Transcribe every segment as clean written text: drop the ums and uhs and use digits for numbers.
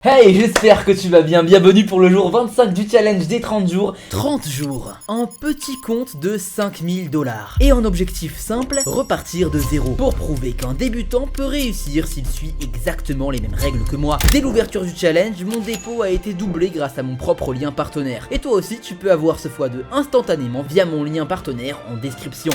Hey, j'espère que tu vas bien, bienvenue pour le jour 25 du challenge des 30 jours. 30 jours, un petit compte de 5000 $. Et en objectif simple, repartir de zéro. Pour prouver qu'un débutant peut réussir s'il suit exactement les mêmes règles que moi. Dès l'ouverture du challenge, mon dépôt a été doublé grâce à mon propre lien partenaire. Et toi aussi, tu peux avoir ce x2 instantanément via mon lien partenaire en description.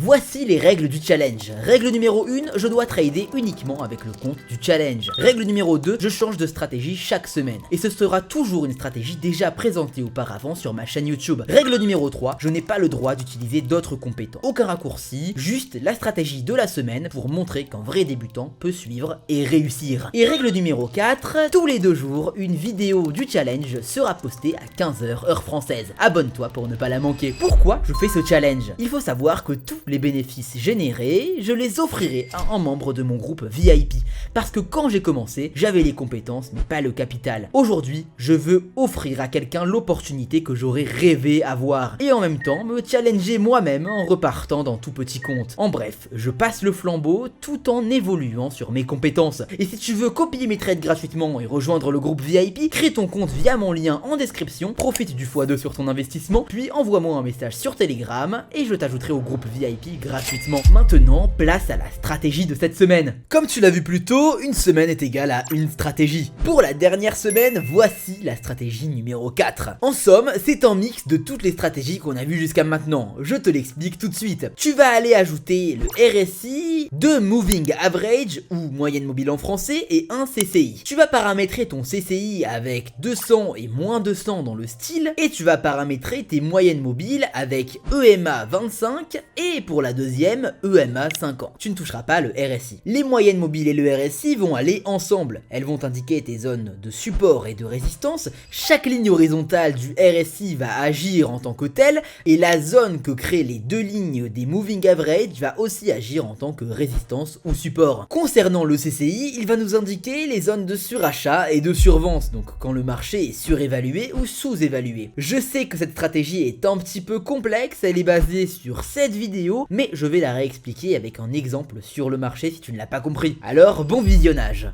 Voici les règles du challenge. Règle numéro 1, je dois trader uniquement avec le compte du challenge. Règle numéro 2, je change de stratégie chaque semaine. Et ce sera toujours une stratégie déjà présentée auparavant sur ma chaîne YouTube. Règle numéro 3, je n'ai pas le droit d'utiliser d'autres compétences. Aucun raccourci, juste la stratégie de la semaine pour montrer qu'un vrai débutant peut suivre et réussir. Et règle numéro 4, tous les 2 jours, une vidéo du challenge sera postée à 15h heure française. Abonne-toi pour ne pas la manquer. Pourquoi je fais ce challenge? Il faut savoir que tous les bénéfices générés, je les offrirai à un membre de mon groupe VIP. Parce que quand j'ai commencé, j'avais les compétences mais pas le capital. Aujourd'hui, je veux offrir à quelqu'un l'opportunité que j'aurais rêvé avoir. Et en même temps, me challenger moi-même en repartant dans tout petit compte. En bref, je passe le flambeau tout en évoluant sur mes compétences. Et si tu veux copier mes trades gratuitement et rejoindre le groupe VIP, crée ton compte via mon lien en description, profite du x2 sur ton investissement, puis envoie-moi un message sur Telegram et je t'ajouterai au groupe VIP gratuitement. Maintenant, place à la stratégie de cette semaine. Comme tu l'as vu plus tôt, une semaine est égale à une stratégie. Pour la dernière semaine, voici la stratégie numéro 4. En somme, c'est un mix de toutes les stratégies qu'on a vues jusqu'à maintenant. Je te l'explique tout de suite. Tu vas aller ajouter le RSI, 2 Moving Average, ou moyenne mobile en français, et un CCI. Tu vas paramétrer ton CCI avec 200 et moins 200 dans le style, et tu vas paramétrer tes moyennes mobiles avec EMA 25 et pour la deuxième, EMA 50. Tu ne toucheras pas le RSI. Les moyennes mobiles et le RSI vont aller ensemble. Elles vont indiquer tes zones de support et de résistance. Chaque ligne horizontale du RSI va agir en tant que telle, et la zone que créent les deux lignes des Moving Average va aussi agir en tant que résistance ou support. Concernant le CCI, il va nous indiquer les zones de surachat et de survente, donc quand le marché est surévalué ou sous-évalué. Je sais que cette stratégie est un petit peu complexe, elle est basée sur cette vidéo, mais je vais la réexpliquer avec un exemple sur le marché si tu ne l'as pas compris. Alors, bon visionnage.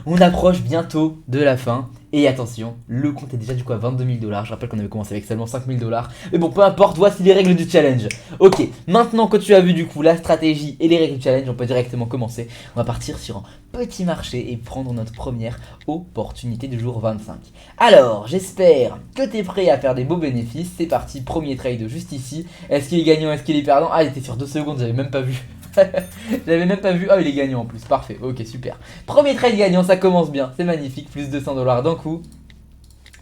On approche bientôt de la fin. Et attention, le compte est déjà du coup à 22 000 $. Je rappelle qu'on avait commencé avec seulement 5 000 $. Mais bon, peu importe, voici les règles du challenge. Ok, maintenant que tu as vu du coup la stratégie et les règles du challenge, on peut directement commencer. On va partir sur un petit marché et prendre notre première opportunité du jour 25. Alors, j'espère que tu es prêt à faire des beaux bénéfices. C'est parti, premier trade juste ici. Est-ce qu'il est gagnant, est-ce qu'il est perdant? Ah, il était sur 2 secondes, j'avais même pas vu. J'avais même pas vu. Ah, il est gagnant en plus, parfait, ok, super. Premier trade gagnant, ça commence bien, c'est magnifique, plus 200 $ d'un coup.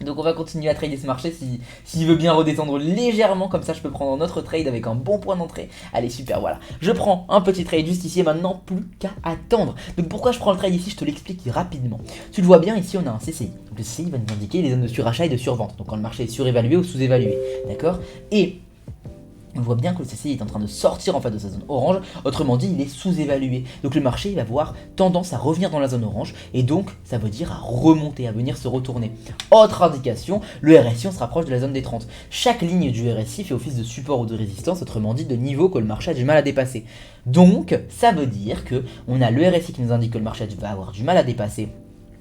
Donc on va continuer à trader ce marché s'il veut bien redescendre légèrement, comme ça je peux prendre un autre trade avec un bon point d'entrée. Allez, super, voilà. Je prends un petit trade juste ici et maintenant plus qu'à attendre. Donc pourquoi je prends le trade ici, je te l'explique rapidement. Tu le vois bien, ici on a un CCI. Donc le CCI va nous indiquer les zones de surachat et de survente. Donc quand le marché est surévalué ou sous-évalué, d'accord? Et on voit bien que le CCI est en train de sortir en fait de sa zone orange, autrement dit il est sous-évalué. Donc le marché il va avoir tendance à revenir dans la zone orange et donc ça veut dire à remonter, à venir se retourner. Autre indication, le RSI on se rapproche de la zone des 30. Chaque ligne du RSI fait office de support ou de résistance, autrement dit de niveau que le marché a du mal à dépasser. Donc ça veut dire que on a le RSI qui nous indique que le marché va avoir du mal à dépasser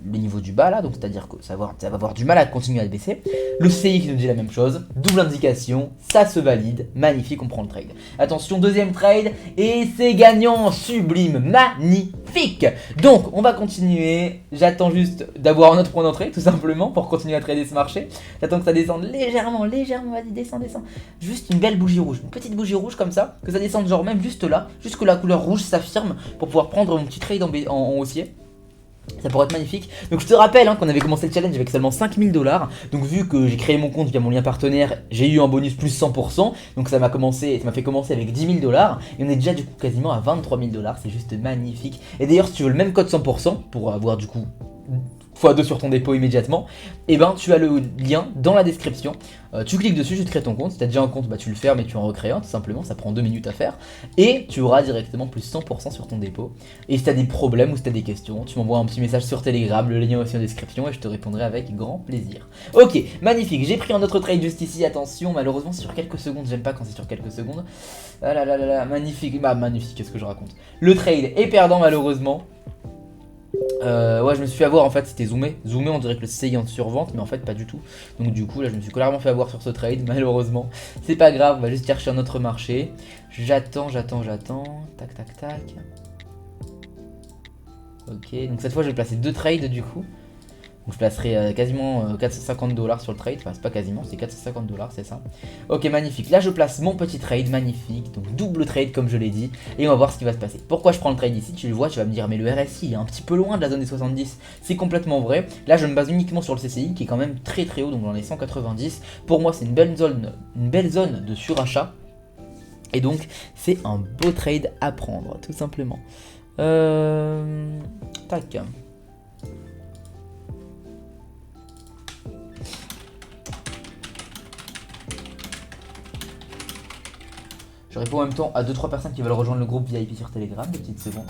le niveau du bas là, donc c'est à dire que ça va avoir du mal à continuer à baisser. Le CI qui nous dit la même chose, double indication, ça se valide, magnifique, on prend le trade. Attention, deuxième trade, et c'est gagnant, sublime, magnifique. Donc on va continuer, j'attends juste d'avoir un autre point d'entrée tout simplement pour continuer à trader ce marché. J'attends que ça descende légèrement, vas-y, descend. Juste une belle bougie rouge, une petite bougie rouge comme ça, que ça descende genre même juste là, juste que la couleur rouge s'affirme pour pouvoir prendre mon petit trade en haussier. Ça pourrait être magnifique. Donc je te rappelle qu'on avait commencé le challenge avec seulement 5 000 $. Donc vu que j'ai créé mon compte via mon lien partenaire, j'ai eu un bonus plus 100%. Donc ça m'a fait commencer avec 10 000 $. Et on est déjà du coup quasiment à 23 000 $. C'est juste magnifique. Et d'ailleurs si tu veux le même code 100% pour avoir du coup x2 sur ton dépôt immédiatement, et ben tu as le lien dans la description. Tu cliques dessus, tu te crées ton compte. Si tu as déjà un compte, bah tu le fermes et tu en recrées un tout simplement, ça prend 2 minutes à faire. Et tu auras directement plus 100% sur ton dépôt. Et si tu as des problèmes ou si tu as des questions, tu m'envoies un petit message sur Telegram, le lien aussi en description et je te répondrai avec grand plaisir. Ok, magnifique, j'ai pris un autre trade juste ici, attention, malheureusement c'est sur quelques secondes, j'aime pas quand c'est sur quelques secondes. Ah là là là là, magnifique, bah magnifique, qu'est-ce que je raconte. Le trade est perdant malheureusement. Ouais, je me suis fait avoir en fait, c'était zoomé. Zoomé, on dirait que le CCI est en survente, mais en fait pas du tout. Donc du coup, là, je me suis clairement fait avoir sur ce trade, malheureusement. C'est pas grave, on va juste chercher un autre marché. J'attends. Tac, tac, tac. Ok, donc cette fois, je vais placer 2 trades du coup. Donc je placerai quasiment 450 $ sur le trade. Enfin, c'est pas quasiment, c'est 450 $, c'est ça. Ok, magnifique. Là, je place mon petit trade, magnifique. Donc double trade, comme je l'ai dit. Et on va voir ce qui va se passer. Pourquoi je prends le trade ici? Tu le vois, tu vas me dire, mais le RSI est un petit peu loin de la zone des 70. C'est complètement vrai. Là, je me base uniquement sur le CCI, qui est quand même très très haut, donc dans les 190. Pour moi, c'est une belle zone de surachat. Et donc, c'est un beau trade à prendre, tout simplement. Tac. Je réponds en même temps à 2-3 personnes qui veulent rejoindre le groupe VIP sur Telegram, des petites secondes.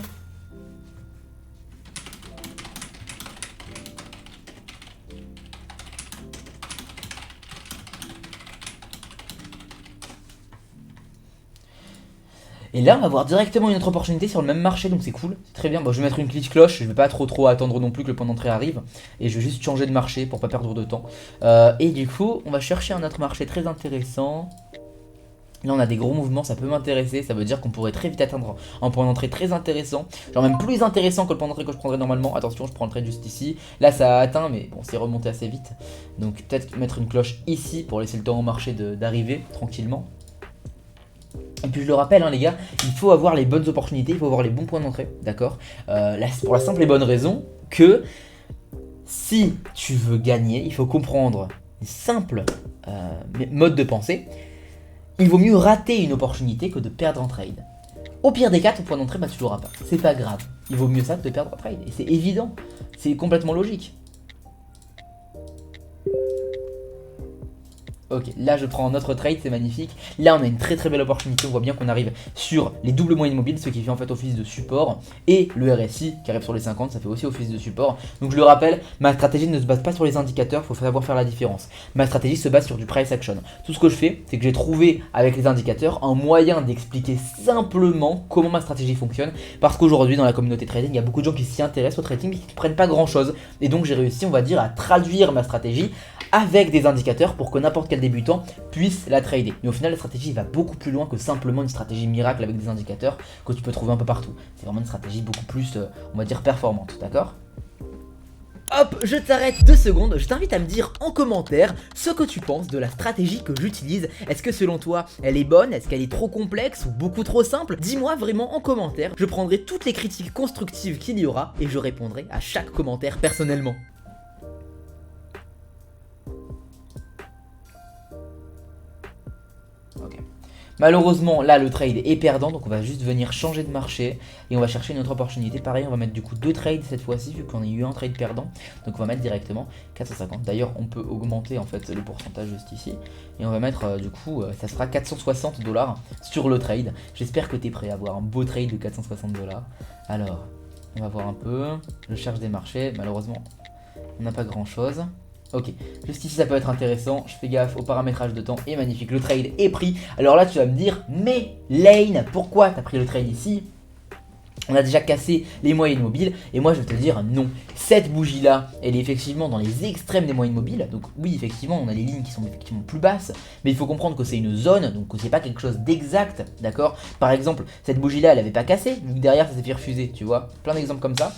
Et là, on va voir directement une autre opportunité sur le même marché, donc c'est cool, c'est très bien. Bon, je vais mettre une petite cloche, je vais pas trop attendre non plus que le point d'entrée arrive. Et je vais juste changer de marché pour pas perdre de temps. Et du coup, on va chercher un autre marché très intéressant. Là on a des gros mouvements, ça peut m'intéresser, ça veut dire qu'on pourrait très vite atteindre un point d'entrée très intéressant. Genre même plus intéressant que le point d'entrée que je prendrais normalement. Attention, je prends le trade juste ici. Là ça a atteint mais bon c'est remonté assez vite. Donc peut-être mettre une cloche ici pour laisser le temps au marché d'arriver tranquillement. Et puis je le rappelle hein, les gars, il faut avoir les bonnes opportunités, il faut avoir les bons points d'entrée, d'accord pour la simple et bonne raison que si tu veux gagner, il faut comprendre les simples modes de pensée. Il vaut mieux rater une opportunité que de perdre un trade. Au pire des cas, ton point d'entrée, bah tu l'auras pas. C'est pas grave. Il vaut mieux ça que de perdre un trade. Et c'est évident. C'est complètement logique. Ok, là je prends notre trade, c'est magnifique. Là on a une très belle opportunité, on voit bien qu'on arrive sur les doubles moyennes mobiles, ce qui fait en fait office de support. Et le RSI qui arrive sur les 50, ça fait aussi office de support. Donc je le rappelle, ma stratégie ne se base pas sur les indicateurs, il faut savoir faire la différence. Ma stratégie se base sur du price action. Tout ce que je fais, c'est que j'ai trouvé avec les indicateurs un moyen d'expliquer simplement comment ma stratégie fonctionne. Parce qu'aujourd'hui dans la communauté trading, il y a beaucoup de gens qui s'y intéressent au trading mais qui ne comprennent pas grand chose. Et donc j'ai réussi, on va dire, à traduire ma stratégie avec des indicateurs pour que n'importe quel débutant puisse la trader. Mais au final, la stratégie va beaucoup plus loin que simplement une stratégie miracle avec des indicateurs que tu peux trouver un peu partout. C'est vraiment une stratégie beaucoup plus, on va dire, performante, d'accord ? Hop, je t'arrête 2 secondes, je t'invite à me dire en commentaire ce que tu penses de la stratégie que j'utilise. Est-ce que selon toi, elle est bonne? Est-ce qu'elle est trop complexe ou beaucoup trop simple? Dis-moi vraiment en commentaire, je prendrai toutes les critiques constructives qu'il y aura et je répondrai à chaque commentaire personnellement. Ok. Malheureusement là le trade est perdant, donc on va juste venir changer de marché et on va chercher une autre opportunité. Pareil, on va mettre du coup 2 trades cette fois-ci vu qu'on a eu un trade perdant. Donc on va mettre directement 450. D'ailleurs on peut augmenter en fait le pourcentage juste ici. Et on va mettre du coup ça sera 460 $ sur le trade. J'espère que tu es prêt à avoir un beau trade de 460 $. Alors on va voir un peu. Je cherche des marchés, malheureusement on n'a pas grand chose. Ok, juste ici ça peut être intéressant, je fais gaffe au paramétrage de temps et magnifique, le trade est pris. Alors là tu vas me dire, mais Lane, pourquoi t'as pris le trade ici? On a déjà cassé les moyennes mobiles et moi je vais te dire non. Cette bougie là, elle est effectivement dans les extrêmes des moyennes mobiles. Donc oui effectivement on a les lignes qui sont effectivement plus basses. Mais il faut comprendre que c'est une zone, donc que c'est pas quelque chose d'exact, d'accord? Par exemple cette bougie là elle avait pas cassé, vu que derrière ça s'est fait refuser, tu vois? Plein d'exemples comme ça.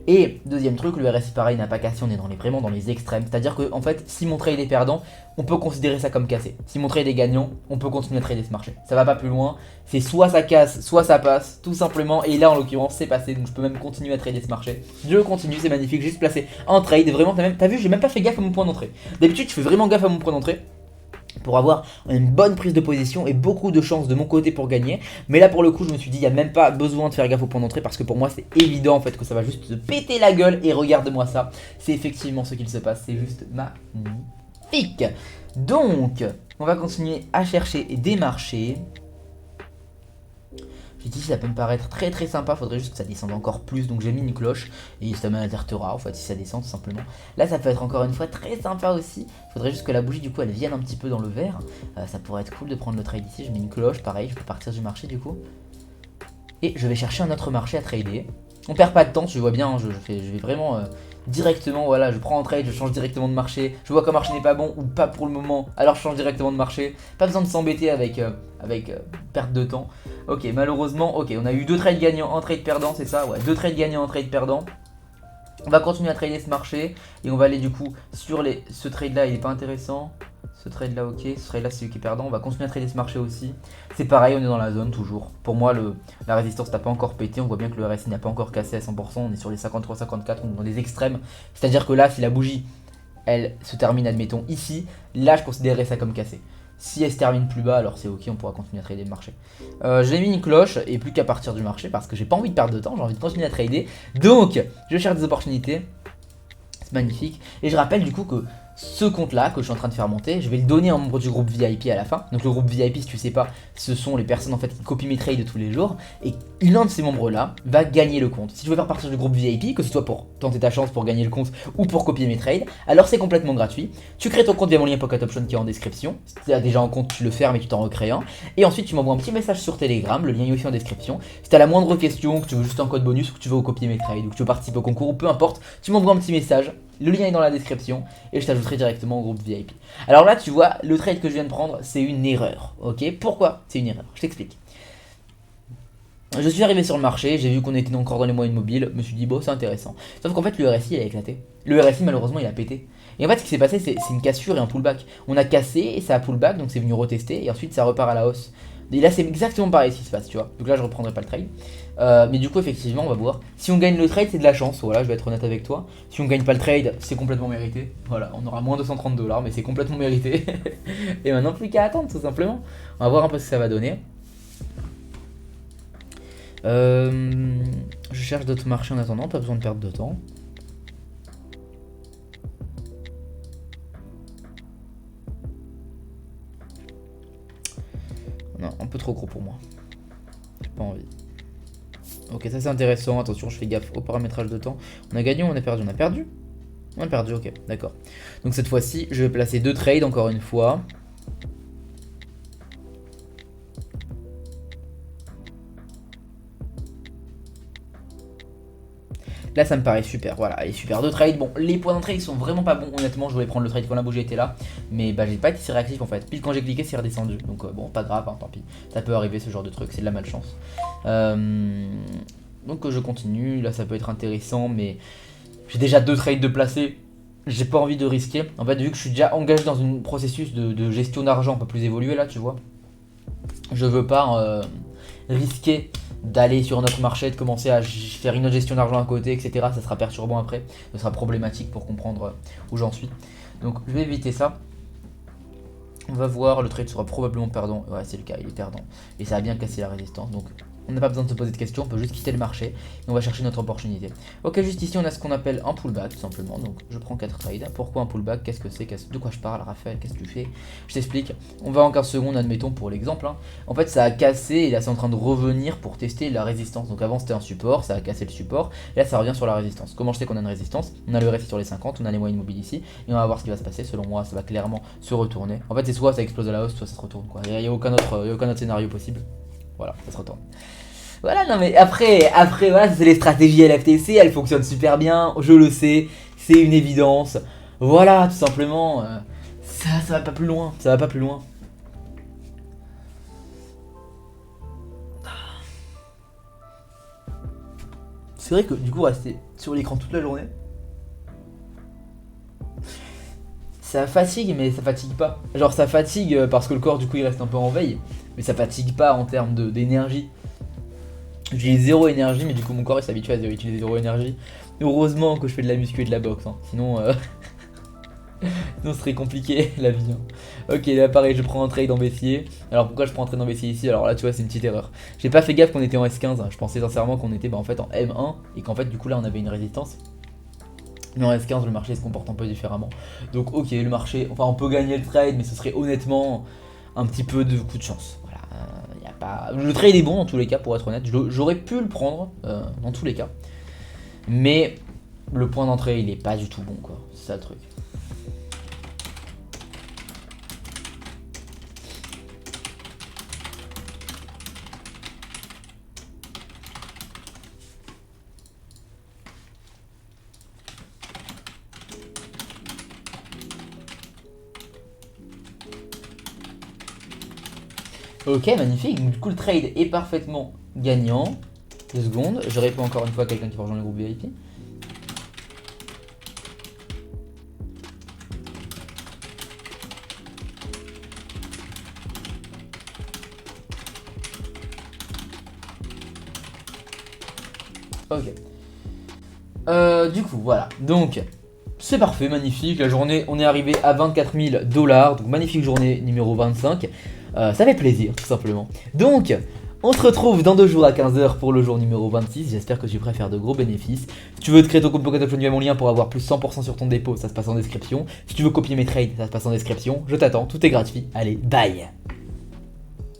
Et deuxième truc, le RSI pareil n'a pas cassé, on est vraiment dans les extrêmes. C'est à dire que en fait si mon trade est perdant, on peut considérer ça comme cassé. Si mon trade est gagnant, on peut continuer à trader ce marché. Ça va pas plus loin, c'est soit ça casse, soit ça passe, tout simplement. Et là en l'occurrence c'est passé, donc je peux même continuer à trader ce marché. Je continue, c'est magnifique, juste placer un trade. Vraiment t'as vu, j'ai même pas fait gaffe à mon point d'entrée. D'habitude je fais vraiment gaffe à mon point d'entrée pour avoir une bonne prise de position et beaucoup de chances de mon côté pour gagner. Mais là pour le coup je me suis dit il n'y a même pas besoin de faire gaffe au point d'entrée parce que pour moi c'est évident en fait que ça va juste se péter la gueule. Et regarde-moi ça, c'est effectivement ce qu'il se passe, c'est juste magnifique. Donc on va continuer à chercher des marchés. J'ai dit ça peut me paraître très sympa, faudrait juste que ça descende encore plus, donc j'ai mis une cloche et ça m'alertera en fait si ça descend tout simplement. Là ça peut être encore une fois très sympa aussi, faudrait juste que la bougie du coup elle vienne un petit peu dans le vert. Ça pourrait être cool de prendre le trade ici, je mets une cloche, pareil je peux partir du marché du coup. Et je vais chercher un autre marché à trader. On perd pas de temps, tu vois bien, je vais vraiment directement, voilà, je prends en trade, je change directement de marché. Je vois que le marché n'est pas bon ou pas pour le moment, alors je change directement de marché. Pas besoin de s'embêter avec, perte de temps. Ok, malheureusement, ok, on a eu 2 trades gagnants, un trade perdant, c'est ça, ouais, 2 trades gagnants, un trade perdant. On va continuer à trader ce marché et on va aller du coup sur ce trade là, il est pas intéressant. Ce trade là, ok, ce trade là c'est celui qui est perdant. On va continuer à trader ce marché aussi. C'est pareil, on est dans la zone toujours. Pour moi, la résistance n'a pas encore pété. On voit bien que le RSI n'a pas encore cassé à 100%. On est sur les 53-54, on est dans les extrêmes. C'est-à-dire que là, si la bougie elle se termine, admettons ici, là je considérerais ça comme cassé. Si elle se termine plus bas, alors c'est ok, on pourra continuer à trader le marché. J'ai mis une cloche et plus qu'à partir du marché parce que j'ai pas envie de perdre de temps, j'ai envie de continuer à trader. Donc, je cherche des opportunités. C'est magnifique. Et je rappelle du coup que ce compte là que je suis en train de faire monter, je vais le donner à un membre du groupe VIP à la fin. Donc le groupe VIP, si tu sais pas, ce sont les personnes en fait qui copient mes trades tous les jours. Et l'un de ces membres là va gagner le compte. Si tu veux faire partie du groupe VIP, que ce soit pour tenter ta chance pour gagner le compte ou pour copier mes trades, alors c'est complètement gratuit. Tu crées ton compte via mon lien Pocket Option qui est en description. Si tu as déjà un compte, tu le fermes et tu t'en recrées un. Et ensuite tu m'envoies un petit message sur Telegram, le lien est aussi en description. Si tu as la moindre question, que tu veux juste un code bonus ou que tu veux copier mes trades ou que tu veux participer au concours ou peu importe, tu m'envoies un petit message. Le lien est dans la description et je t'ajouterai directement au groupe VIP. Alors là, tu vois, le trade que je viens de prendre, c'est une erreur. Ok, pourquoi c'est une erreur? Je t'explique. Je suis arrivé sur le marché, j'ai vu qu'on était encore dans les moyennes mobiles, je me suis dit, bon, c'est intéressant. Sauf qu'en fait, le RSI, il a éclaté. Le RSI, malheureusement, il a pété. Et en fait, ce qui s'est passé, c'est une cassure et un pullback. On a cassé et ça a pullback, donc c'est venu retester et ensuite ça repart à la hausse. Et là, c'est exactement pareil ce qui se passe, tu vois. Donc là, je reprendrai pas le trade. Mais du coup, effectivement, on va voir. Si on gagne le trade, c'est de la chance. Voilà, je vais être honnête avec toi. Si on gagne pas le trade, c'est complètement mérité. Voilà, on aura moins de 130 $, mais c'est complètement mérité. Et maintenant, plus qu'à attendre, tout simplement. On va voir un peu ce que ça va donner. Je cherche d'autres marchés en attendant, pas besoin de perdre de temps. Non, un peu trop gros pour moi. J'ai pas envie. Ok, ça c'est intéressant. Attention, je fais gaffe au paramétrage de temps. On a gagné ou on a perdu? On a perdu? On a perdu, ok, d'accord. Donc cette fois-ci, je vais placer 2 trades encore une fois. Là, ça me paraît super. Voilà, allez, super. 2 trades. Bon, les points d'entrée, ils sont vraiment pas bons. Honnêtement, je voulais prendre le trade quand la bougie était là. Mais bah, j'ai pas été si réactif en fait. Pile quand j'ai cliqué, c'est redescendu. Donc, bon, pas grave, hein, tant pis. Ça peut arriver ce genre de truc. C'est de la malchance. Donc, je continue. Là, ça peut être intéressant. Mais j'ai déjà 2 trades de placer. J'ai pas envie de risquer. En fait, vu que je suis déjà engagé dans un processus de gestion d'argent un peu plus évolué, là, tu vois. Je veux pas risquer d'aller sur un autre marché, de commencer à faire une autre gestion d'argent à côté, etc. Ça sera perturbant après, ça sera problématique pour comprendre où j'en suis. Donc je vais éviter ça. On va voir, le trade sera probablement perdant. Ouais, c'est le cas, il est perdant. Et ça a bien cassé la résistance. Donc on n'a pas besoin de se poser de questions, on peut juste quitter le marché et on va chercher notre opportunité. Ok, juste ici on a ce qu'on appelle un pullback tout simplement. Donc je prends 4 trades. Pourquoi un pullback? Qu'est-ce que c'est? De quoi je parle, Raphaël? Qu'est-ce que tu fais? Je t'explique. On va en 15 secondes, admettons pour l'exemple. Hein. En fait ça a cassé et là c'est en train de revenir pour tester la résistance. Donc avant c'était un support, ça a cassé le support. Et là ça revient sur la résistance. Comment je sais qu'on a une résistance? On a le RSI sur les 50, on a les moyennes mobiles ici. Et on va voir ce qui va se passer. Selon moi ça va clairement se retourner. En fait c'est soit ça explose à la hausse, soit ça se retourne. Il n'y a aucun autre scénario possible. Voilà, ça se retourne. Voilà, non mais après voilà, c'est les stratégies LFTC, elles fonctionnent super bien, je le sais, c'est une évidence. Voilà, tout simplement, ça va pas plus loin, ça va pas plus loin. C'est vrai que du coup, rester sur l'écran toute la journée, ça fatigue, mais ça fatigue pas. Genre ça fatigue parce que le corps du coup il reste un peu en veille, mais ça fatigue pas en termes d'énergie. J'ai 0 énergie, mais du coup mon corps il s'habitue à utiliser 0 énergie. Heureusement que je fais de la muscu et de la boxe, hein. Sinon, sinon ce serait compliqué la vie. Hein. Ok, là pareil, je prends un trade en baissier. Alors pourquoi je prends un trade en baissier ici? Alors là tu vois, c'est une petite erreur. J'ai pas fait gaffe qu'on était en S15, hein. Je pensais sincèrement qu'on était en fait en M1 et qu'en fait du coup là on avait une résistance. Mais en S15 le marché se comporte un peu différemment. Donc ok, le marché, enfin on peut gagner le trade, mais ce serait honnêtement un petit peu de coup de chance. Le trade est bon dans tous les cas, pour être honnête. J'aurais pu le prendre dans tous les cas. Mais le point d'entrée il est pas du tout bon quoi. C'est ça le truc. Ok, magnifique. Donc, du coup, le trade est parfaitement gagnant. 2 secondes. Je réponds encore une fois à quelqu'un qui va rejoindre le groupe VIP. Ok. Du coup, voilà. Donc, c'est parfait, magnifique. La journée, on est arrivé à 24 000 $. Donc, magnifique journée numéro 25. Ça fait plaisir, tout simplement. Donc, on se retrouve dans 2 jours à 15 h pour le jour numéro 26. J'espère que tu préfères de gros bénéfices. Si tu veux te créer ton compte Pocket Option, tu as mon lien pour avoir plus 100% sur ton dépôt. Ça se passe en description. Si tu veux copier mes trades, ça se passe en description. Je t'attends, tout est gratuit. Allez, bye!